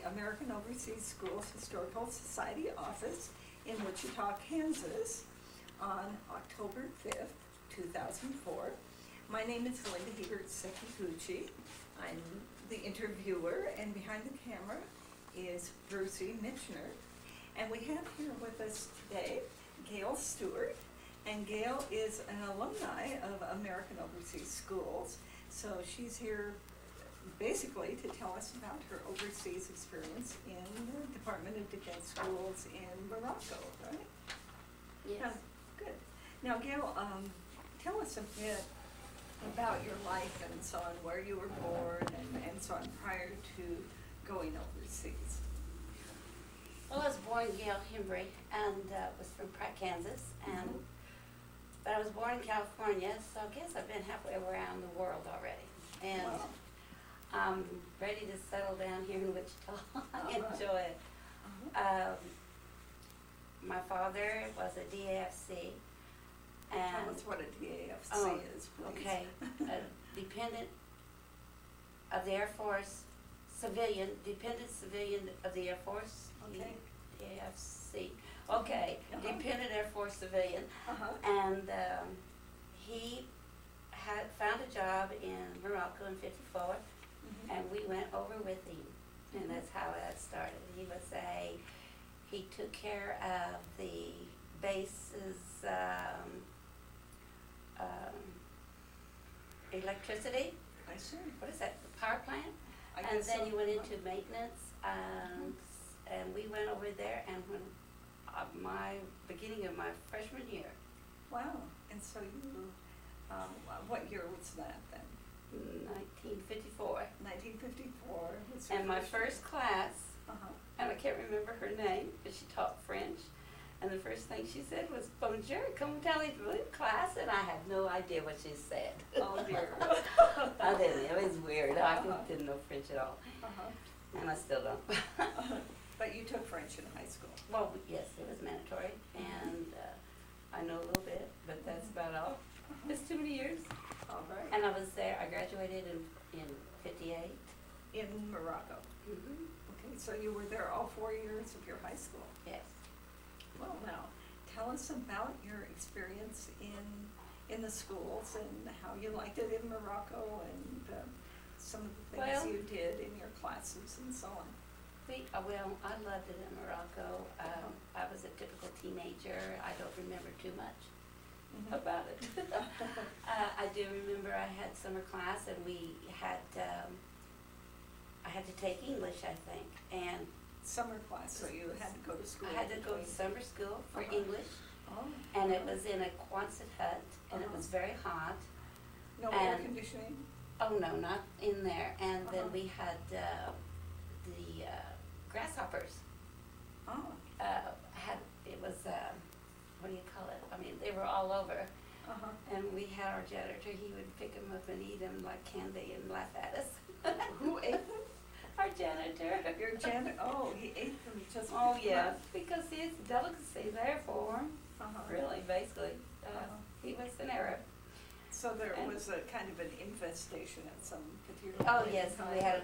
American Overseas Schools Historical Society office in Wichita, Kansas on October 5th, 2004. My name is Linda Hebert Sekiguchi. I'm the interviewer, and behind the camera is Brucey Mitchner. And we have here with us today Gail Stuart, and Gail is an alumni of American Overseas Schools, so she's here basically to tell us about her overseas experience in the Department of Defense schools in Morocco, right? Yes. Good. Now, Gail, tell us a bit about your life and so on, where you were born and so on prior to going overseas. Well, I was born Gail Hembry and was from Pratt, Kansas, and but I was born in California, so I guess I've been halfway around the world already, and Wow. I'm ready to settle down here in Wichita. I enjoy it. My father was a DAFC, and Tell us what a DAFC is, please. okay, a dependent of the Air Force, dependent civilian of the Air Force. Okay. DAFC. Okay, dependent Air Force civilian, and he had found a job in Morocco in '54, and we went over with him, and that's how that started. He took care of the base's electricity. I see. What is that? The power plant. I And guess then so. he went into maintenance, and we went over there, and when my beginning of my freshman year, Wow. And so you, what year was that then? 1954, 1954 was your and my year. first class, Uh-huh. and I can't remember her name, but she taught French, and the first thing she said was, "Bonjour, comment allez-vous, class?" And I had no idea what she said. Oh dear. I didn't, it was weird, I didn't know French at all, Uh-huh. and I still don't. But you took French in high school. Well, yes, it was mandatory, and I know a little bit, but that's about all. It's too many years. All right. And I was there, I graduated in '58. In Morocco. Okay, so you were there all 4 years of your high school. Yes. Well, now, tell us about your experience in the schools and how you liked it in Morocco and some of the things Well, you did in your classes and so on. Well, I loved it in Morocco. I was a typical teenager. I don't remember too much about it. I do remember I had summer class, and we had, I had to take English, I think, and Summer class, so you had to go to school. I had to go to summer school for English, Oh. and it was in a Quonset hut, and it was very hot. No air and- conditioning? Oh, no, not in there. And then Uh-huh. we had the grasshoppers. Oh. It was, what do you call it? I mean, they were all over. Uh-huh. And we had our janitor, he would pick them up and eat them like candy and laugh at us. Who ate them? Our janitor. Your janitor? Oh, he ate them just. Oh, picked them yeah, up? because it's a delicacy there for him, Uh-huh. really, basically. Uh-huh. He was an Arab. So there And- was a kind of an infestation at some particular Oh, point in yes, time. we had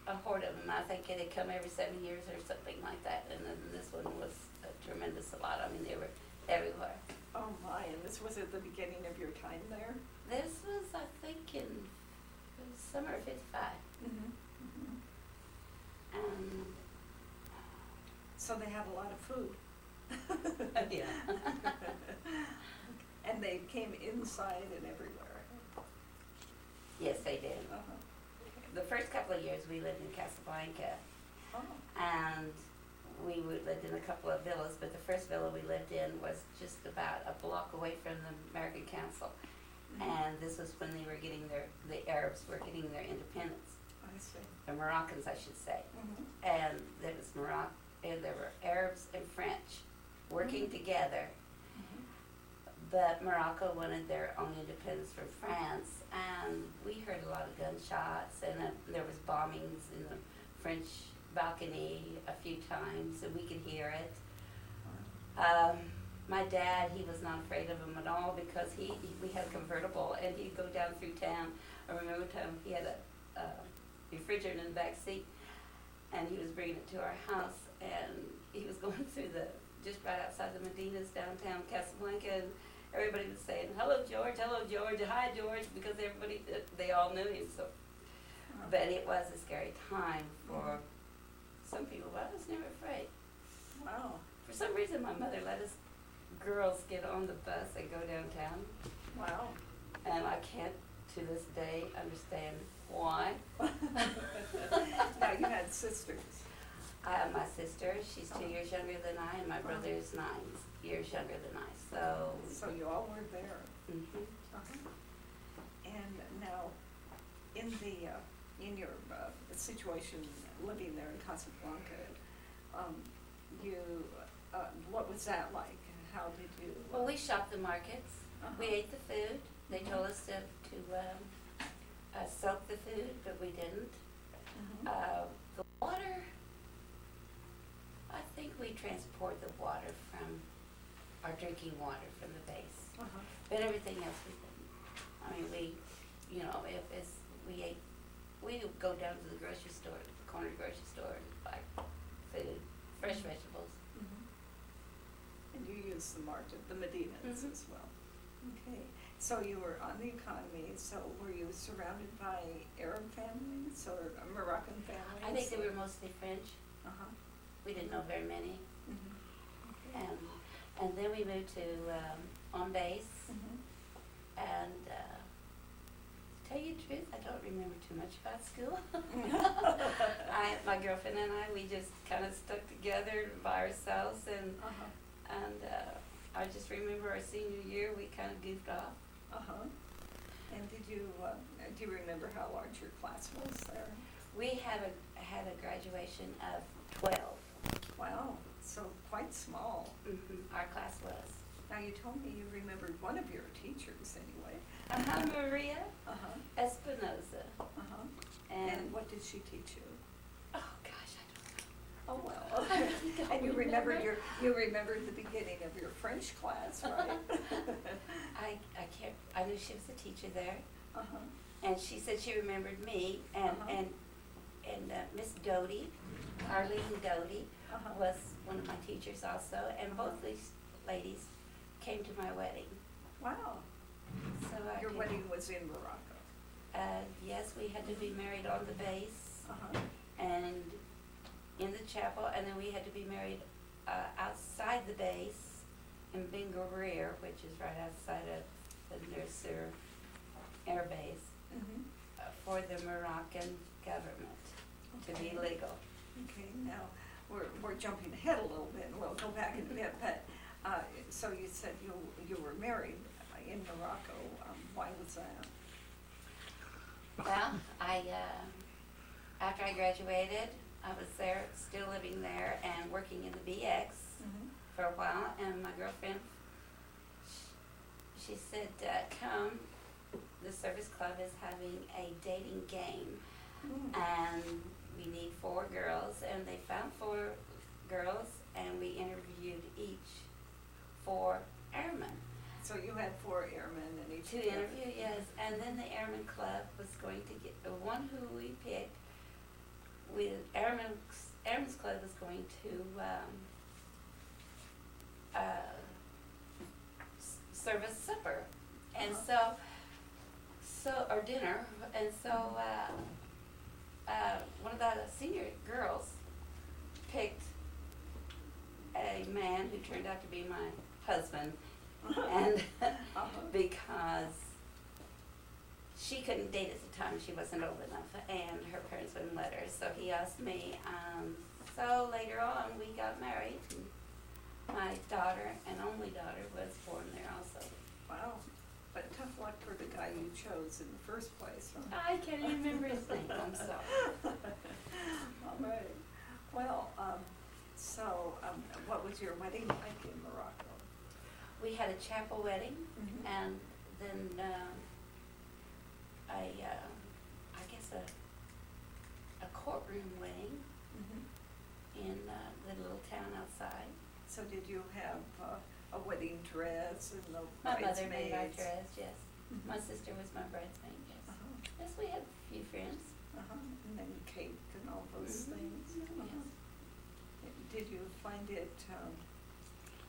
a horde of them. I think they come every 7 years or something like that, and then this one was a tremendous lot. I mean, they were everywhere. Oh my, and this was at the beginning of your time there? This was, I think, it was summer of '55. Um, So they had a lot of food. yeah. And they came inside and everywhere. Yes, they did. Uh-huh. The first couple of years we lived in Casablanca, Oh, and we lived in a couple of villas, but the first villa we lived in was just about a block away from the American Council. And this was when they were the Arabs were getting their independence, I see. the Moroccans, I should say. And there were Arabs and French working together, but Morocco wanted their own independence from France, and we heard a lot of gunshots, and there was bombings in the French balcony a few times, and we could hear it. My dad, he was not afraid of them at all, because we had a convertible, and he'd go down through town. I remember one time he had a refrigerator in the back seat, and he was bringing it to our house, and he was going through just right outside the Medinas downtown Casablanca, and everybody was saying, hello George, hi George, because they all knew him, so. But it was a scary time for some people, but I was never afraid. Wow. For some reason, my mother let us girls get on the bus and go downtown, Wow. and I can't, to this day, understand why. Now you had sisters. I have my sister, she's 2 years younger than I, and my brother is 9 years younger than I, so. So you all were there. Mhm. And now, in your situation living there in Casablanca, what was that like? How did you? Well, we shopped the markets, we ate the food, they told us to soak the food, but we didn't. The water, I think we transport the water from, our drinking water from the base. But everything else we didn't. I mean, we would go down to the grocery store, the corner grocery store, and buy food, fresh vegetables. And you used the market, the Medinas as well. Okay. So you were on the economy, so were you surrounded by Arab families or Moroccan families? I think they were mostly French. We didn't know very many. Okay. And then we moved to on base, and tell you the truth, I don't remember too much about school. My girlfriend and we just kind of stuck together by ourselves, and I just remember our senior year, we kind of goofed off. And do you remember how large your class was there? We had a graduation of 12. Wow, so quite small. Our class was. Now you told me you remembered one of your teachers anyway. Maria Espinosa. And what did she teach you? Oh gosh, I don't know. Oh well. And you remembered the beginning of your French class, right? I knew she was a teacher there, and she said she remembered me, and Miss Doty, Arlene Doty, was one of my teachers also, and both these ladies came to my wedding. Wow. So your wedding was in Morocco? Yes, we had to be married on the base, and in the chapel, and then we had to be married outside the base in Ben Guerir, which is right outside of the Nusser Air Base, for the Moroccan government to be legal. Okay, now we're jumping ahead a little bit, and we'll go back in a bit. But so you said you were married in Morocco. Why was that? Well, after I graduated, I was there, still living there, and working in the BX for a while. And my girlfriend, she said, "Come, the service club is having a dating game, and we need 4 girls." And they found 4 girls, and we interviewed each 4 airmen. So you had 4 airmen in each. To interview, yes. And then the airman club was going to get the one who we picked. Airman's club was going to serve us supper, and so or dinner, and so one of the senior girls picked a man who turned out to be my husband, and because she couldn't date at the time, she wasn't old enough, and her parents wouldn't let her, so he asked me. So later on, we got married, and my daughter, and only daughter, was born there also. Wow, but tough luck for the guy you chose in the first place. Huh? I can't even remember his name, I'm sorry. All right. Well, what was your wedding like in Morocco? We had a chapel wedding, and then I guess a courtroom wedding in the little town outside. So did you have a wedding dress and the My mother bridesmaids? made our dress, yes. My sister was my bridesmaid, yes. Yes, we had a few friends. And then cake and all those things. Did you find it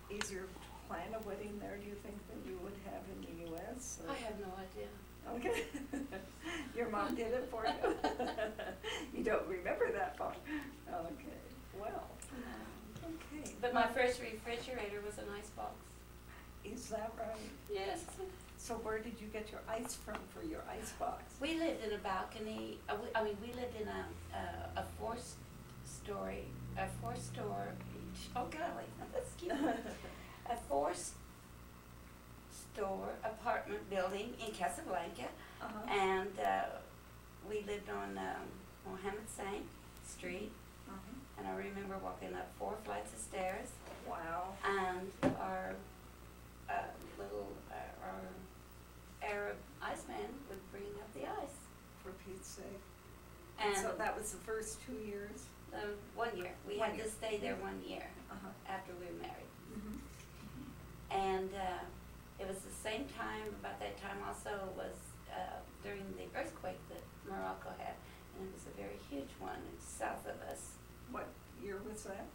easier to plan a wedding there, do you think, than you would have in the US? I have no idea. Okay. Your mom did it for you? You don't remember that part? Okay, well, okay. But my first refrigerator was an icebox. Is that right? Yes. So where did you get your ice from for your icebox? We lived in a balcony, we lived in a four-store, oh golly, excuse me. A four-store apartment building in Casablanca. Uh-huh. And we lived on Mohammed Saint Street. Uh-huh. And I remember walking up 4 flights of stairs. Wow. And our our Arab iceman would bring up the ice. For Pete's sake. And so that was the first 2 years? 1 year. We 1 had year. to stay there 1 year Uh-huh. after we were married. Mm-hmm. And it was the same time, about that time also was during the earthquake that Morocco had. And it was a very huge one south of us. What year was that?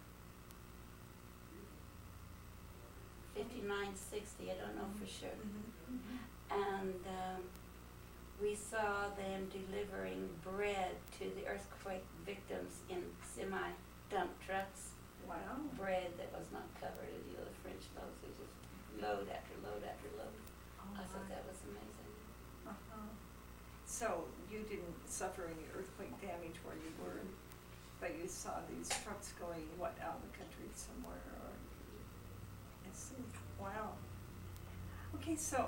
59, 60, I don't know for sure. Mm-hmm. Mm-hmm. And we saw them delivering bread to the earthquake victims in semi-dump trucks. Wow. Bread that was not covered in the other French loaves. It was just load after load after load. Oh, I thought my. that was amazing. Uh-huh. So you didn't suffer any earthquake damage where you were, but you saw these trucks going, what, out of the country somewhere, or? I see. Wow. Okay, so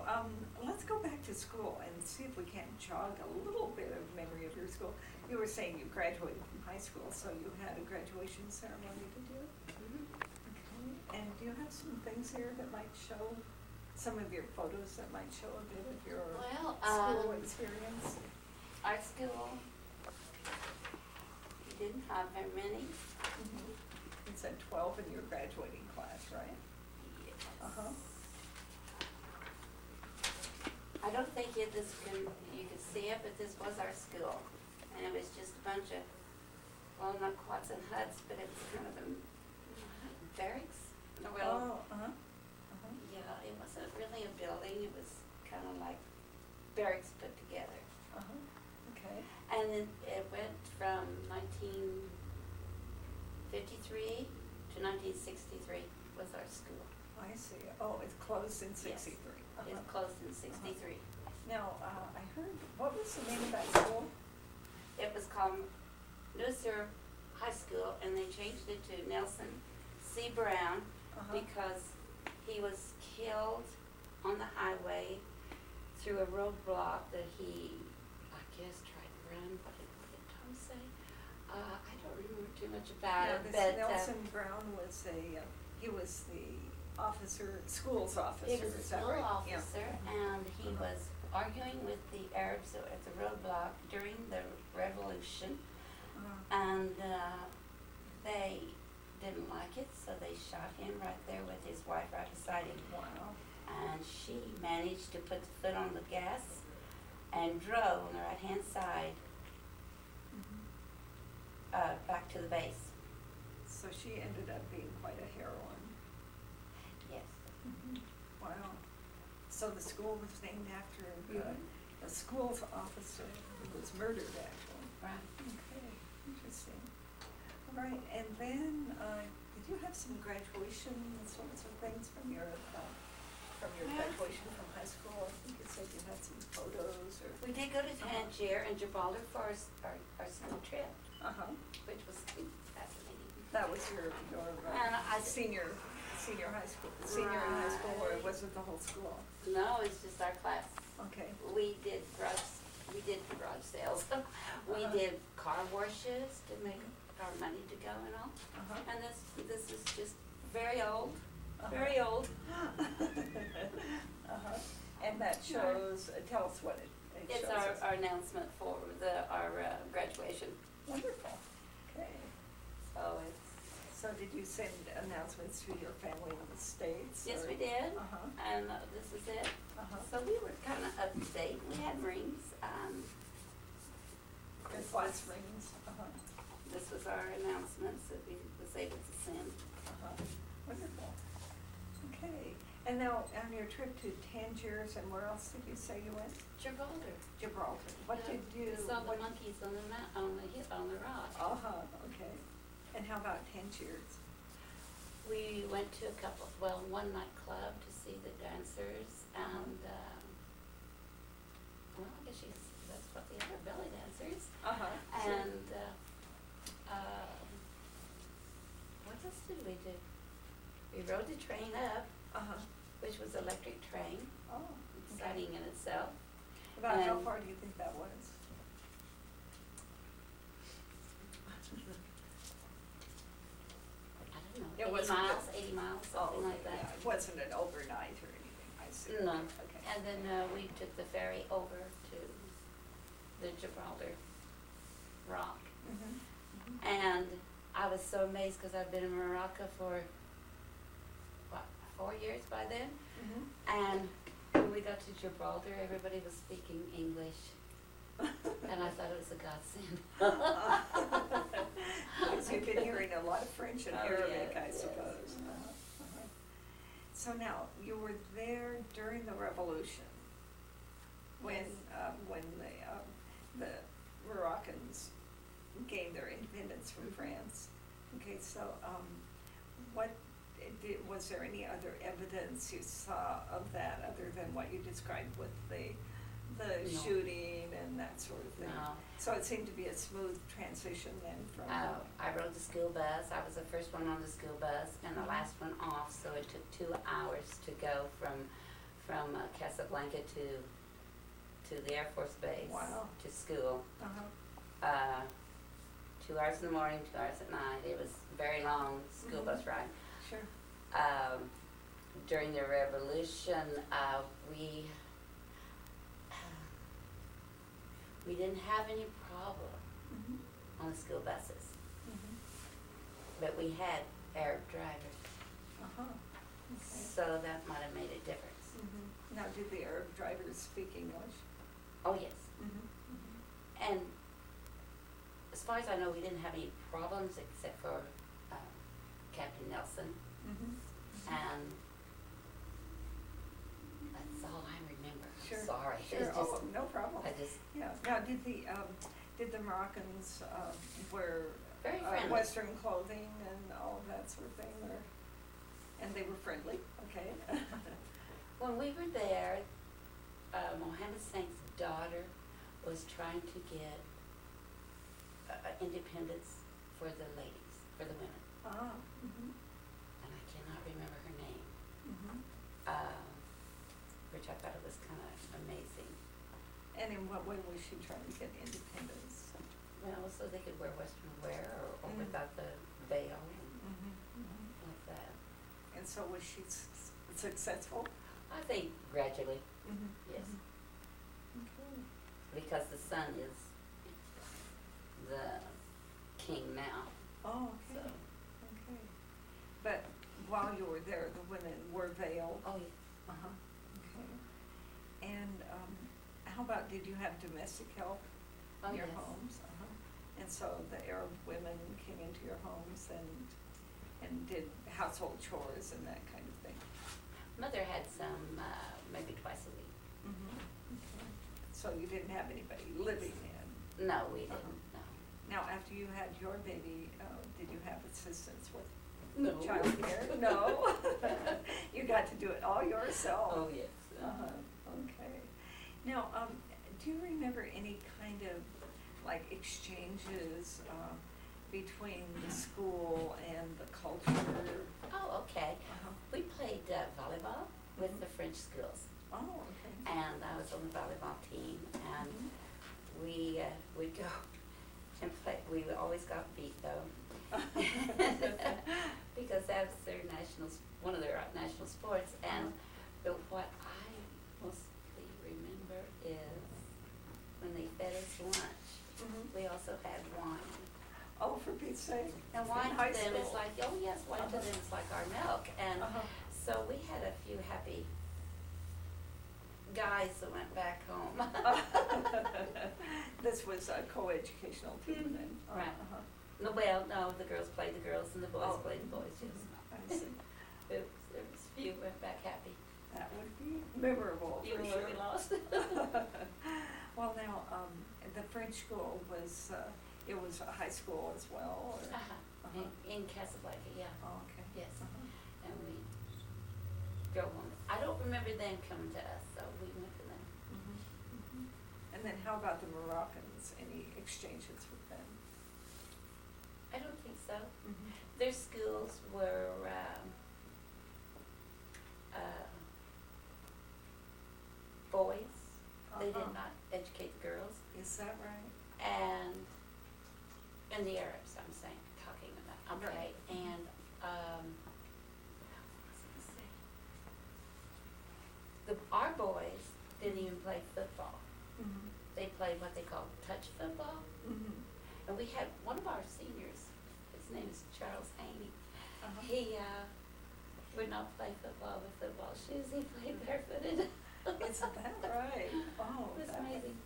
let's go back to school and see if we can't jog a little bit of memory of your school. You were saying you graduated from high school, so you had a graduation ceremony to do? Mm-hmm. Okay. And do you have some things here that might show, some of your photos that might show a bit of your Well, school experience? Our school, we didn't have very many. Mm-hmm. You said 12 in your graduating class, right? Yes. Uh-huh. I don't think you could see it, but this was our school. And it was just a bunch of, well, not quads and huts, but it was kind of a barracks. Oh, uh-huh. Uh-huh. Yeah, it wasn't really a building, it was kind of like barracks put together. Uh-huh. Okay. And then it went from 1953 to 1963 was our school. I see. Oh, it's closed in 63. It was closed in 63. Now, I heard, what was the name of that school? It was called Nusser High School, and they changed it to Nelson C. Brown because he was killed on the highway through a roadblock that he, I guess, tried to run. What did Tom say? I don't remember too much about Yeah, it, this but Nelson Brown was he was the officer, school's officer, he was a is that school right? officer, and he was arguing with the Arabs at the roadblock during the revolution, and they didn't like it, so they shot him right there with his wife right beside him. Wow. And she managed to put the foot on the gas and drove on the right-hand side back to the base. So she ended up being quite a heroine. Yes. Wow. So the school was named after a school's officer who was murdered, actually. Right. Okay, interesting. All right, and then did you have some graduation sorts of things from your graduation from high school? I think you said you had some photos or. We did go to Tangier and Gibraltar for our school trip, which was fascinating. That was your And senior high school, senior in high school, or was it the whole school? No, it's just our class. Okay. We did garage sales. We did car washes to make our money to go and all. And this is just very old, very old. And that shows, tell us what it shows. It's our announcement for our graduation. Wonderful. Okay. So So did you send announcements to your family in the States? yes, or? we did. And this is it. So we were kind of up to date. We had rings. Glass rings. This was our announcements that we was able to send. Wonderful. Okay, and now on your trip to Tangiers, and where else did you say you went? Gibraltar. Gibraltar. What did you? We saw the what- monkeys on the rock. Okay. And how about Tangiers? We went to one nightclub to see the dancers, and well, I guess that's what they are, belly dancers. And what else did we do? We rode the train up, which was electric train, Oh, exciting in itself. About how And- far do you think that was? I don't know, It 80 wasn't miles, the- 80 miles, Oh, something like yeah, that. it wasn't an overnight or anything, I see. No. Okay. And then we took the ferry over to the Gibraltar Rock. And I was so amazed because I've been in Morocco for, 4 years by then? And when we got to Gibraltar, everybody was speaking English. And I thought it was a godsend. Because you've been hearing a lot of French and Oh, Arabic, yes, I yes. suppose. So now, you were there during the Revolution, when Yes. The Moroccans gained their independence from France. Okay, so was there any other evidence you saw of that other than what you described with the No. shooting and that sort of thing? No. So it seemed to be a smooth transition then from. I rode the school bus. I was the first one on the school bus and the last one off, so it took 2 hours to go from Casablanca to the Air Force Base. Wow. To school. 2 hours in the morning, 2 hours at night. It was a very long school bus ride. Sure. During the Revolution, we didn't have any problem on the school buses, but we had Arab drivers, Okay. so that might have made a difference. Now, did the Arab drivers speak English? Oh, yes. And as far as I know, we didn't have any problems except for Captain Nelson, and that's all I remember. Sure. I'm sorry. Sure. It's just, Oh, no problem. I just, Yeah. Now, did the Moroccans wear very friendly. Western clothing and all of that sort of thing, and they were friendly? Okay. When we were there, Mohammed Saint's daughter was trying to get independence for the ladies, for the women, and I cannot remember her name, which I thought it was kind of amazing. And in what way was she trying to get independence? Well, so they could wear Western wear or without the veil and like that. And so was she successful? I think gradually, yes, Okay. because the son is the king now, Oh, so. okay. Okay. But while you were there, the women were veiled? Oh, yeah. Okay. And how about, did you have domestic help Oh, in your yes. homes? And so the Arab women came into your homes and did household chores and that kind of thing? Mother had some, maybe twice a week. Okay. So you didn't have anybody living in? No, we didn't, no. Now, after you had your baby, did you have assistance with No. childcare? No? You got to do it all yourself? Oh, yes. Okay. Now, do you remember any kind of, like, exchanges between the school and the culture? Oh, okay. We played volleyball with the French schools, Oh, okay. and I was on the volleyball team, and we would go and play. We always got beat, though, because that's one of their national sports. And but what I mostly remember is when they fed us lunch. We also had wine. Oh, for Pete's sake. And In wine high to them is school. like, oh yes, wine to them is like our milk. And so we had a few happy guys that went back home. This was a co-educational team then? Right. No, well, no, the girls played the girls and the boys Oh. played the boys, yes. I see. There was few went back happy. That would be memorable, Even for when sure. we lost. Well, now, the French school was, it was a high school as well, or? Uh-huh. In Casablanca, yeah. Oh, okay. Yes. Uh-huh. And we drove on. I don't remember them coming to us, so we went to them. Mhm, mhm. And then how about the Moroccans? Any exchanges with them? I don't think so. Mhm. Their schools were boys. They Uh-huh. did not educate the girls. Is that right? And the Arabs, I'm saying, talking about, okay, Right. and, what was I gonna say? Our boys didn't even play football. Mhm. They played what they called touch football, Mhm. and we had one of our seniors, his name is Charles Haney. Uh-huh. He, would not play football with football shoes, he played barefooted. Isn't that right? Oh, It was that would- amazing.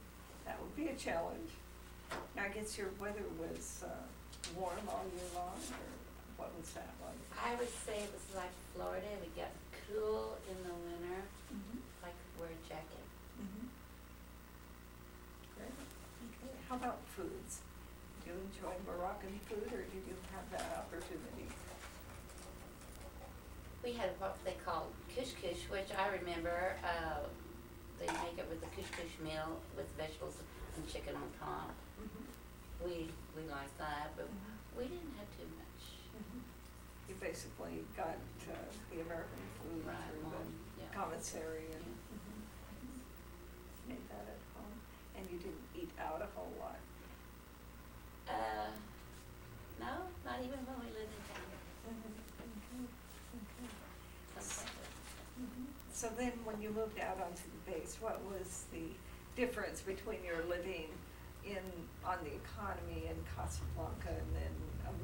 That would be a challenge. Now, I guess your weather was warm all year long, or what was that like? I would say it was like Florida, we got cool in the winter, Mhm. like wear a jacket. Mhm. Great. Okay. How about foods? Do you enjoy Moroccan food, or did you have that opportunity? We had what they called couscous, which I remember, they make it with the couscous meal with vegetables and chicken on top. Mhm. We liked that, but Mhm. we didn't have too much. Mhm. You basically got the American food Right, through Mom, the yeah. commissary and Yeah. made that at home, and you didn't eat out a whole lot. No, not even when we lived in town. Okay. Sometimes. So then, when you moved out onto the base, what was the difference between your living on the economy in Casablanca and then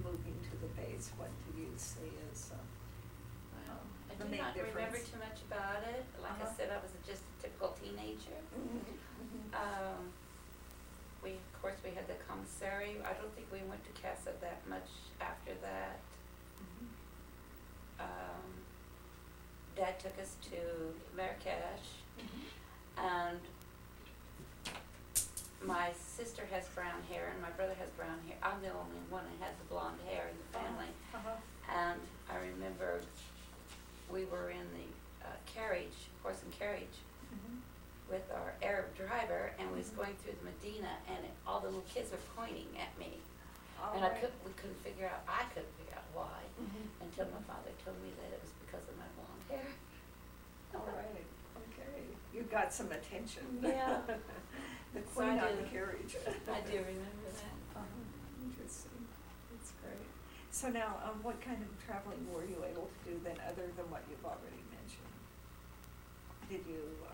moving to the base? What do you see as Well, I the do main not remember difference? too much about it. Like I Uh-huh. said, I was just a typical teenager. Mhm. Of course, we had the commissary. I don't think we went to Casa that much after that. Mhm. Dad took us to Marrakesh, Mhm. and my sister has brown hair and my brother has brown hair. I'm the only one that has the blonde hair in the family. Uh-huh. And I remember we were in the horse and carriage, Mhm. with our Arab driver, and we was Mhm. going through the Medina, and all the little kids were pointing at me. All And right. we couldn't figure out, I couldn't figure out why, Mhm. until my father told me that it was because of my blonde hair. All right, okay. You got some attention. Yeah. The So queen I on do. the carriage. I do remember that. Interesting. That's great. So now, what kind of traveling were you able to do then, other than what you've already mentioned? Did you,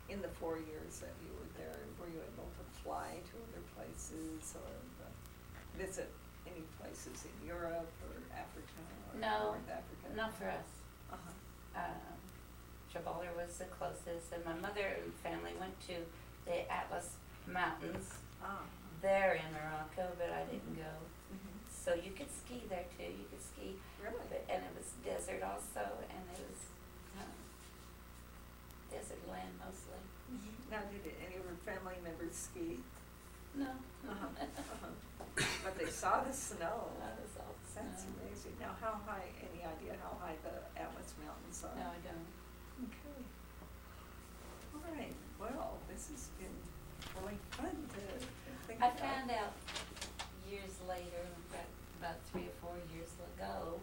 in the 4 years that you were there, were you able to fly to other places or visit any places in Europe or Africa or No, North Africa? not for us. Uh-huh. Gibraltar was the closest, and my mother and family went to the Atlas Mountains Ah. there in Morocco, but I didn't go. Mhm. So you could ski there too, you could ski, Really? and it was desert also, and it was desert land mostly. Mhm. Now, did any of your family members ski? No. Uh-huh. Uh-huh. But they saw the snow. That was all the That's snow. amazing. Now, how high, any idea how high the Atlas Mountains are? No, I don't. Okay. All right, well, this has been really fun to think I about. found out years later, about 3 or 4 years ago,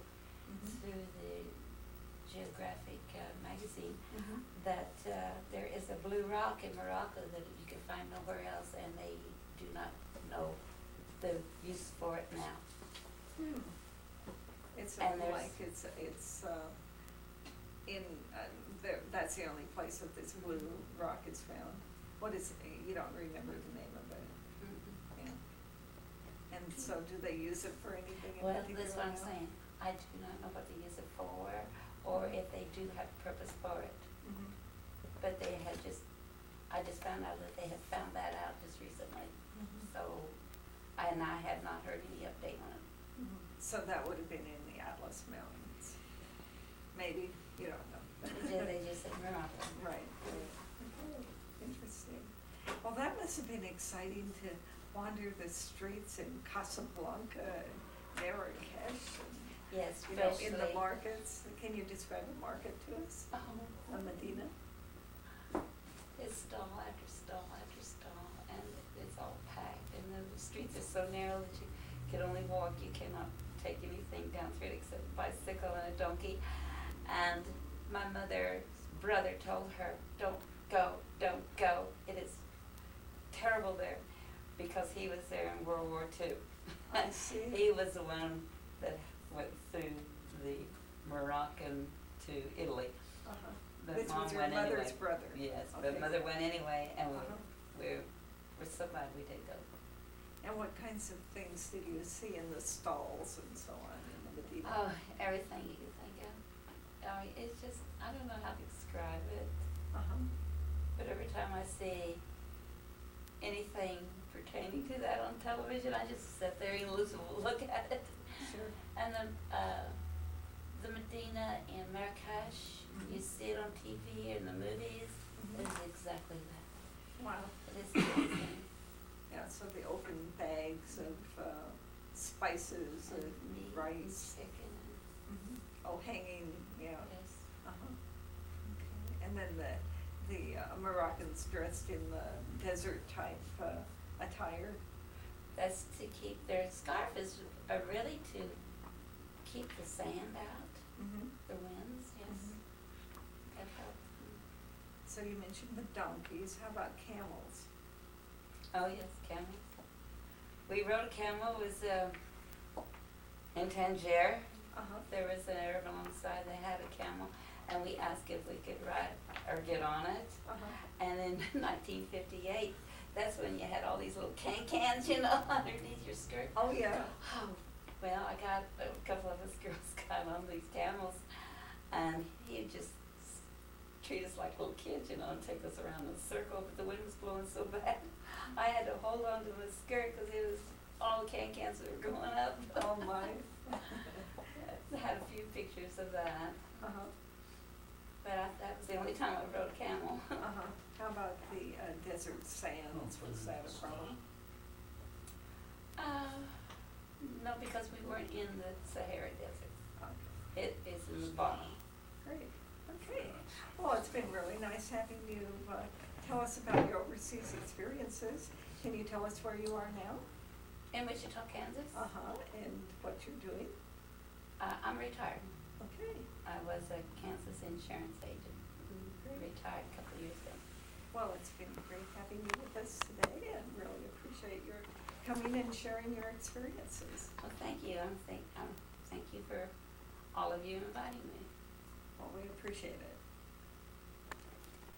Mhm. through the Geographic magazine, Mhm. that there is a blue rock in Morocco that you can find nowhere else, and they do not know the use for it now. Hmm. It's And there's- like it's in there. That's the only place that this blue rock is found. What is you don't remember the name of it? Mhm. Yeah. And so, do they use it for anything in Well, particular? that's what I'm now? saying. I do not know what they use it for, or if they do have purpose for it. Mhm. But I just found out that they had found that out just recently. Mhm. So, and I have not heard any update on it So that would have been in the Atlas Mountains. Maybe, you don't know. They just said Morocco. Right. Okay, interesting. Well, that must have been exciting to wander the streets in Casablanca and Marrakesh and, Yes, you know, in the especially. markets. Can you describe a market to us? Oh, A Medina? it's stall after stall after stall, and it's all packed, and the streets are so narrow that you can only walk. You cannot take anything down through it except a bicycle and a donkey. And my mother's brother told her, "Don't go, don't go. It is terrible there," because he was there in World War II. I see. He was the one that went through the Moroccan to Italy. Uh-huh. But This Mom was your went mother's anyway. brother? Yes, Okay. but Mother went anyway, and Uh-huh. we're so glad we did go. And what kinds of things did you see in the stalls and so on in the Medina? Oh, everything you can think of. I mean, it's just, I don't know how to describe it, Uh-huh. but every time I see anything pertaining to that on television, I just sit there and look at it. Sure. And the Medina in Marrakesh, you see it on TV and the movies, it is exactly that. Wow. It is amazing. Yeah, so the open bags of spices and Meat and rice. chicken and, Oh, hanging, yeah. yes. Uh-huh. Okay. And then the Moroccans dressed in the desert type attire. That's to keep, their scarf is really to keep the sand out, the winds, yes. That helps. So you mentioned the donkeys. How about camels? Oh, yes, camels. We rode a camel, it was in Tangier. Uh-huh. There was an Arab alongside that had a camel, and we asked if we could ride or get on it. Uh-huh. And in 1958, that's when you had all these little can-cans, you know, underneath your skirt. Oh, yeah. Oh, well, a couple of us girls got on these camels, and he'd just treat us like little kids, you know, and take us around in a circle, but the wind was blowing so bad. I had to hold on to my skirt because it was all the can-cans that were going up. Oh, my. I had a few pictures of that, Uh-huh. but that was the only time I rode a camel. Uh-huh. How about the desert sands? Was that a problem? No, because we weren't in the Sahara Desert. Okay. It is in the bottom. Great. Okay. Well, it's been really nice having you tell us about your overseas experiences. Can you tell us where you are now? In Wichita, Kansas. Uh-huh. And what you're doing? I'm retired. Okay. I was a Kansas insurance agent. Retired a couple of years ago. Well, it's been great having you with us today and really appreciate your coming and sharing your experiences. Well, thank you. Thank you for all of you inviting me. Well, we appreciate it.